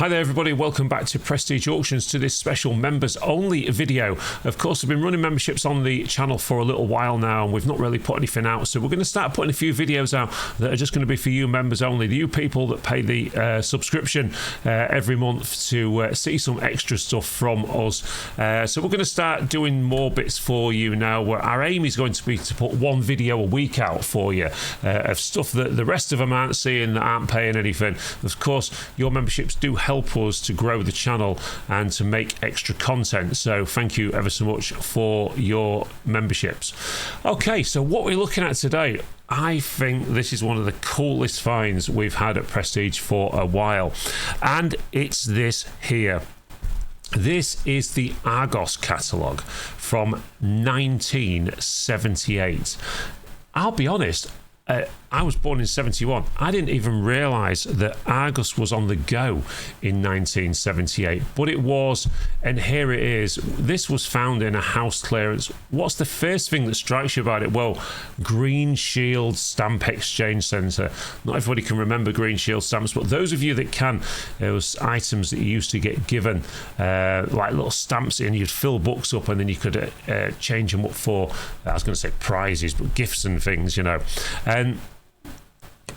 Hi there everybody, welcome back to Prestige Auctions, to this special members only video. Of course, we've been running memberships on the channel for a little while now and we've not really put anything out, so we're going to start putting a few videos out that are just going to be for you members only, the you people that pay the subscription every month to see some extra stuff from us. So we're going to start doing more bits for you now, where our aim is going to be to put one video a week out for you of stuff that the rest of them aren't seeing, that aren't paying anything. Of course, your memberships do help us to grow the channel and to make extra content, so thank you ever so much for your memberships. Okay, so what we're looking at today, I think this is one of the coolest finds we've had at Prestige for a while, and it's this here. This is the Argos Catalogue from 1978. I'll be honest, I was born in 71. I didn't even realise that Argos was on the go in 1978, but it was, and here it is. This was found in a house clearance. What's the first thing that strikes you about it? Well, Green Shield Stamp Exchange Centre. Not everybody can remember Green Shield stamps, but those of you that can, there was items that you used to get given, like little stamps in. You'd fill books up and then you could change them up for, I was going to say prizes, but gifts and things, you know.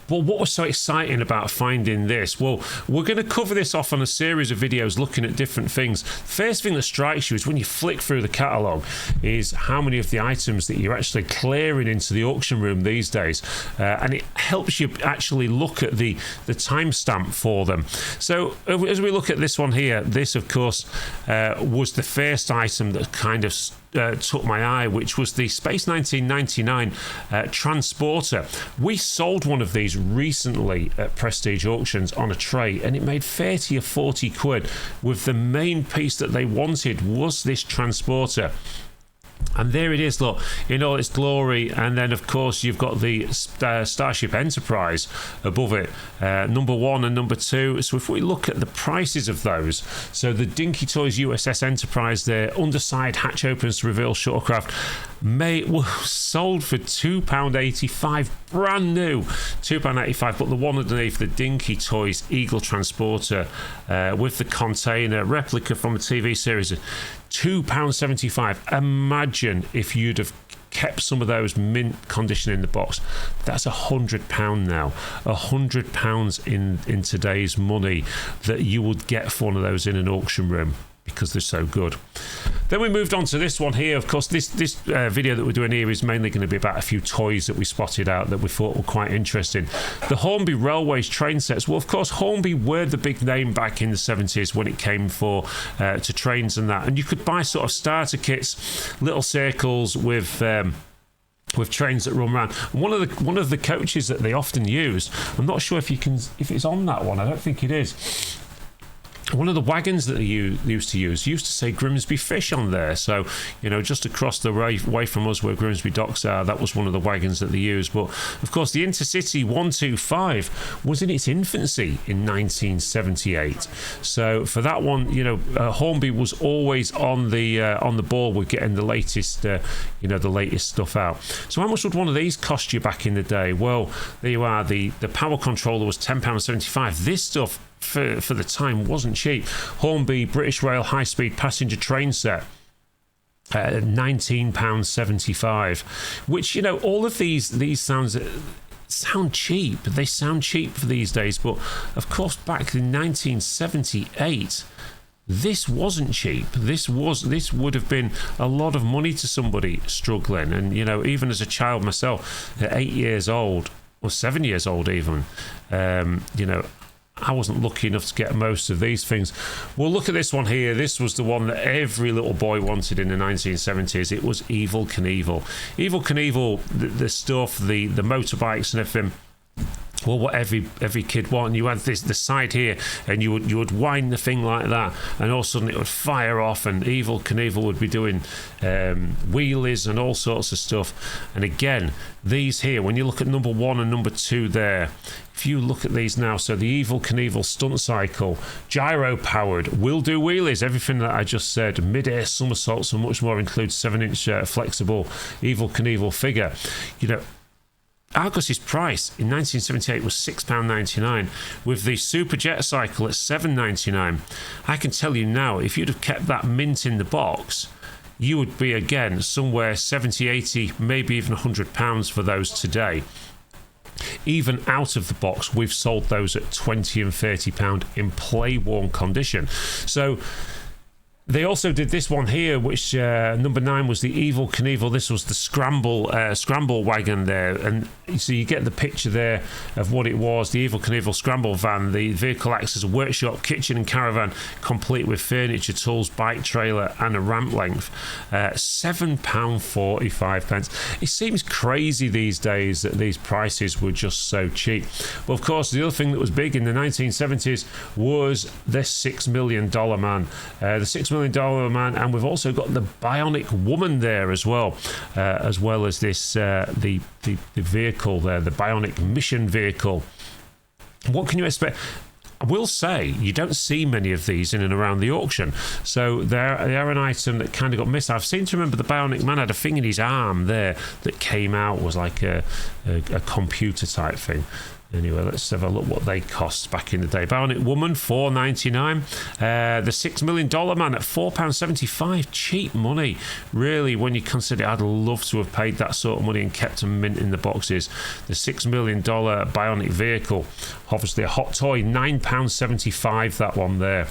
But what was so exciting about finding this? Well, we're going to cover this off on a series of videos looking at different things. First thing that strikes you is when you flick through the catalogue is how many of the items that you're actually clearing into the auction room these days. And it helps you actually look at the timestamp for them. So as we look at this one here, this of course was the first item that kind of took my eye, which was the Space 1999 transporter. We sold one of these recently at Prestige Auctions on a tray, and it made 30 or 40 quid, with the main piece that they wanted was this transporter. And there it is, look, in all its glory. And then of course you've got the Starship Enterprise above it, number 1 and number 2. So if we look at the prices of those, so the Dinky Toys USS Enterprise there, underside hatch opens to reveal shuttlecraft, sold for £2.85, brand new, £2.85. But the one underneath, the Dinky Toys Eagle Transporter with the container, replica from a TV series, £2.75. Imagine if you'd have kept some of those mint condition in the box. That's £100 now. £100 in today's money that you would get for one of those in an auction room, because they're so good. Then we moved on to this one here. Of course, this video that we're doing here is mainly going to be about a few toys that we spotted out that we thought were quite interesting. The Hornby Railways train sets. Well, of course, Hornby were the big name back in the 70s when it came to trains and that. And you could buy sort of starter kits, little circles with trains that run around. And one of the coaches that they often use, I'm not sure if it's on that one. I don't think it is. One of the wagons that they used to say Grimsby Fish on there. So, you know, just across the way from us where Grimsby Docks are, that was one of the wagons that they used. But, of course, the Intercity 125 was in its infancy in 1978. So, for that one, you know, Hornby was always on the ball with getting the latest, the latest stuff out. So, how much would one of these cost you back in the day? Well, there you are. The power controller was £10.75. This stuff, for the time, wasn't cheap. Hornby British Rail high speed passenger train set, £19.75, which, you know, all of these sound cheap. They sound cheap for these days, but of course back in 1978 this wasn't cheap. This would have been a lot of money to somebody struggling. And, you know, even as a child myself, at 8 years old or 7 years old even, you know, I wasn't lucky enough to get most of these things. Well, look at this one here. This was the one that every little boy wanted in the 1970s. It was Evel Knievel. Evel Knievel, the stuff, the motorbikes and everything. Well, what every kid wanted. You had the side here, and you would wind the thing like that, and all of a sudden it would fire off, and Evel Knievel would be doing wheelies and all sorts of stuff. And again, these here, when you look at number 1 and number 2 there, if you look at these now, so the Evel Knievel stunt cycle, gyro powered, will do wheelies, everything that I just said, mid-air somersaults and much more, includes 7-inch flexible Evel Knievel figure. You know, Argos's price in 1978 was £6.99, with the Super Jet Cycle at £7.99. I can tell you now, if you'd have kept that mint in the box, you would be again somewhere 70, 80, maybe even £100 for those today. Even out of the box, we've sold those at £20 and £30 in play-worn condition. So they also did this one here, which number 9 was the Evel Knievel. This was the scramble wagon there, and so you get the picture there of what it was. The Evel Knievel scramble van. The vehicle acts as a workshop, kitchen and caravan, complete with furniture, tools, bike trailer and a ramp length. £7.45. It seems crazy these days that these prices were just so cheap. But of course, the other thing that was big in the 1970s was the $6 million man. The $6 million man, and we've also got the Bionic woman there as well as this the vehicle there, the Bionic mission vehicle. What can you expect? I will say you don't see many of these in and around the auction, so they're an item that kind of got missed. I've seemed to remember the Bionic man had a thing in his arm there that came out, was like a computer type thing. Anyway, let's have a look what they cost back in the day. Bionic woman, $4.99. The $6 million man at £4.75. Cheap money, really, when you consider. I'd love to have paid that sort of money and kept them mint in the boxes. The $6 million Bionic vehicle, obviously a hot toy, £9.75. That one there.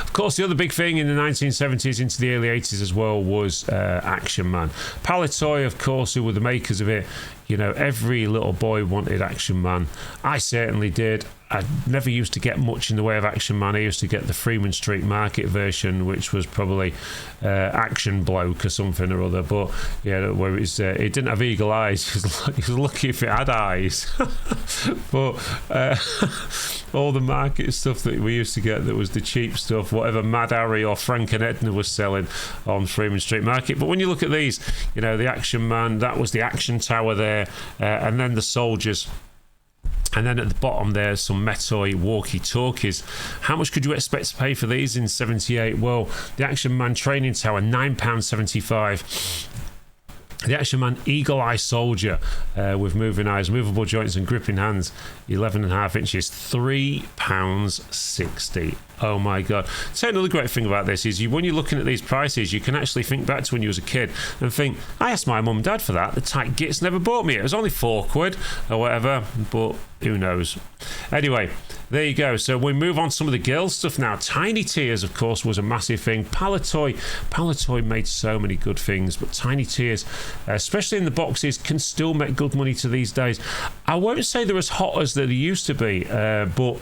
Of course, the other big thing in the 1970s into the early 80s as well was Action Man. Palitoy, of course, who were the makers of it. You know, every little boy wanted Action Man. I certainly did. I never used to get much in the way of Action Man. I used to get the Freeman Street Market version, which was probably Action Bloke or something or other. But yeah, where it didn't have eagle eyes. He was lucky if it had eyes. But all the market stuff that we used to get, that was the cheap stuff, whatever Mad Harry or Frank and Edna was selling on Freeman Street Market. But when you look at these, you know, the Action Man, that was the Action Tower there, and then the soldiers. And then at the bottom there's some Metoy walkie-talkies. How much could you expect to pay for these in 78? Well, the Action Man Training Tower, £9.75. The Action Man Eagle Eye Soldier with moving eyes, movable joints and gripping hands, 11.5 inches, £3.60. Oh my God. So another great thing about this is when you're looking at these prices, you can actually think back to when you was a kid and think, I asked my mum and dad for that. The tight gits never bought me it. It was only £4 or whatever, but who knows. Anyway, there you go. So we move on to some of the girls' stuff now. Tiny Tears, of course, was a massive thing. Palitoy made so many good things, but Tiny Tears, especially in the boxes, can still make good money to these days. I won't say they're as hot as they used to be, but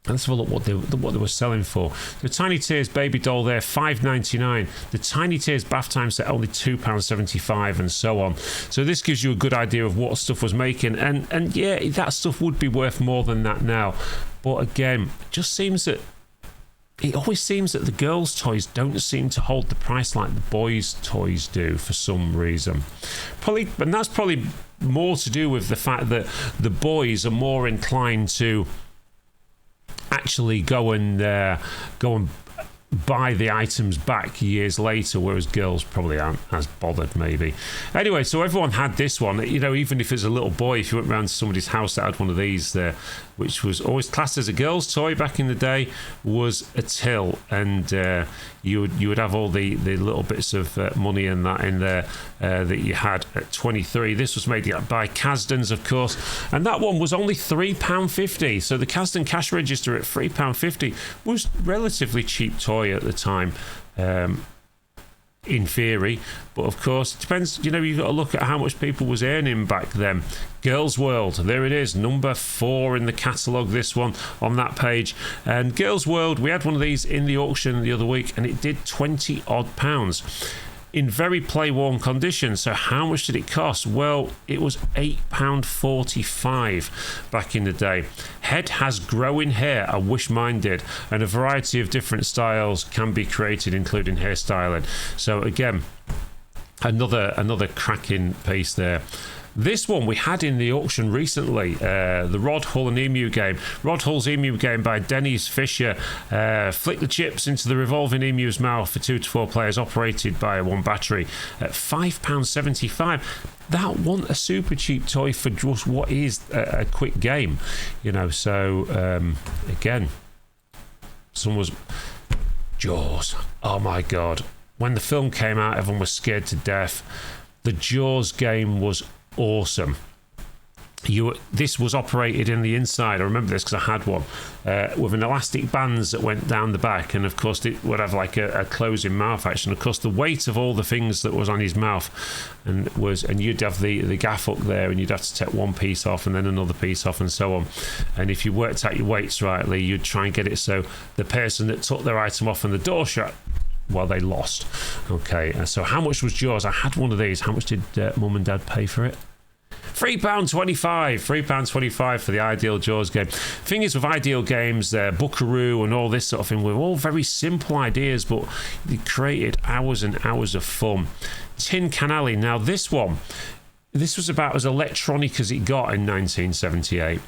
let's have a look what they were selling for. The Tiny Tears baby doll there, $5.99. The Tiny Tears bath time set, only £2.75, and so on. So this gives you a good idea of what stuff was making, and yeah, that stuff would be worth more than that now. But again, it always seems that the girls' toys don't seem to hold the price like the boys' toys do for some reason. And that's probably more to do with the fact that the boys are more inclined to actually go and buy the items back years later, whereas girls probably aren't as bothered, maybe. Anyway, so everyone had this one. You know, even if it's a little boy, if you went round to somebody's house that had one of these there, which was always classed as a girl's toy back in the day, was a till, and you would have all the little bits of money and that in there that you had at 23. This was made by Kasdan's, of course, and that one was only £3.50. So the Kasdan cash register at £3.50 was relatively cheap toy at the time. In theory, but of course it depends. You know, you've got to look at how much people was earning back then. Girls World, there it is, number 4 in the catalogue, this one on that page. And Girls World, we had one of these in the auction the other week, and it did £20 odd in very play-worn condition. So how much did it cost? Well, it was £8.45 back in the day. Head has growing hair, I wish mine did, and a variety of different styles can be created, including hairstyling. So again, another cracking piece there. This one we had in the auction recently, the Rod Hull and Emu game. Rod Hull's Emu game by Dennis Fisher. Flick the chips into the revolving emu's mouth for 2 to 4 players, operated by one battery at £5.75. That wasn't a super cheap toy for just what is a quick game, you know. So again, someone was Jaws. Oh my god, when the film came out, everyone was scared to death. The Jaws game was awesome. This was operated in the inside. I remember this because I had one with an elastic bands that went down the back, and of course it would have like a closing mouth action. Of course, the weight of all the things that was on his mouth, and you'd have the gaff up there, and you'd have to take one piece off and then another piece off and so on. And if you worked out your weights rightly, you'd try and get it so the person that took their item off and the door shut, well, they lost. Okay, so how much was Jaws? I had one of these. How much did Mum and Dad pay for it? £3.25 for the Ideal Jaws game. Thing is, with Ideal games, Buckaroo and all this sort of thing, were all very simple ideas, but they created hours and hours of fun. Tin Can Alley. Now, this was about as electronic as it got in 1978.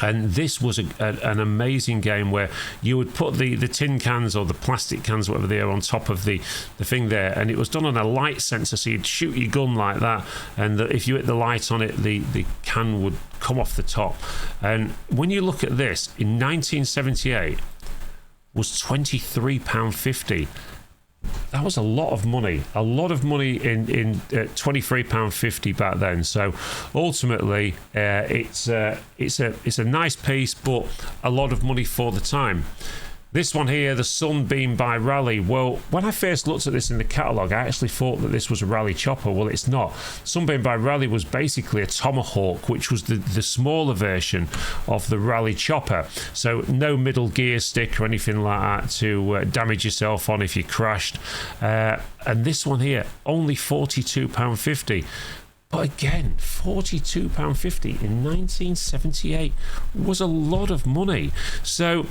And this was an amazing game where you would put the tin cans or the plastic cans, whatever they are, on top of the thing there, and it was done on a light sensor, so you'd shoot your gun like that, and if you hit the light on it, the can would come off the top. And when you look at this, in 1978, was £23.50. That was a lot of money in £23.50 back then. So ultimately, it's a nice piece, but a lot of money for the time. This one here, the Sunbeam by Raleigh. Well, when I first looked at this in the catalogue, I actually thought that this was a Raleigh chopper. Well, it's not. Sunbeam by Raleigh was basically a Tomahawk, which was the smaller version of the Raleigh chopper. So no middle gear stick or anything like that to damage yourself on if you crashed. And this one here, only £42.50. But again, £42.50 in 1978 was a lot of money. So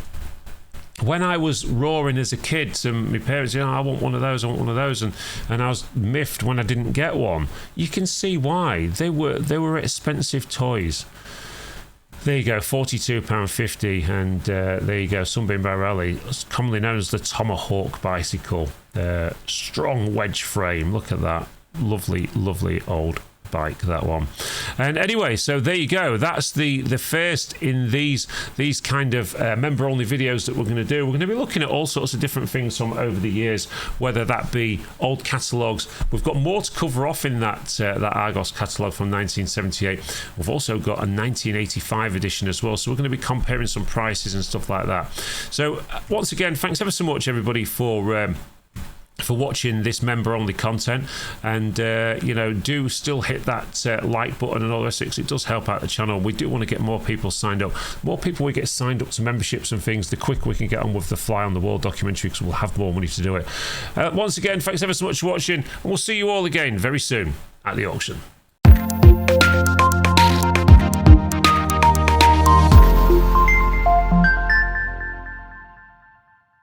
when I was roaring as a kid to my parents, I want one of those, and I was miffed when I didn't get one. You can see why. They were expensive toys. There you go, £42.50, and there you go, Sunbeam by Raleigh, commonly known as the Tomahawk bicycle. Strong wedge frame, look at that. Lovely, lovely old bike, that one. And anyway, so there you go. That's the first in these kind of member only videos that we're going to do. We're going to be looking at all sorts of different things from over the years, whether that be old catalogues. We've got more to cover off in that Argos catalogue from 1978. We've also got a 1985 edition as well, so we're going to be comparing some prices and stuff like that. So once again, thanks ever so much, everybody, for watching this member only content, and do still hit that like button and all the rest, because it does help out the channel. We do want to get more people signed up. More people we get signed up to memberships and things, the quicker we can get on with the Fly on the Wall documentary, because we'll have more money to do it. Once again, thanks ever so much for watching, and we'll see you all again very soon at the auction.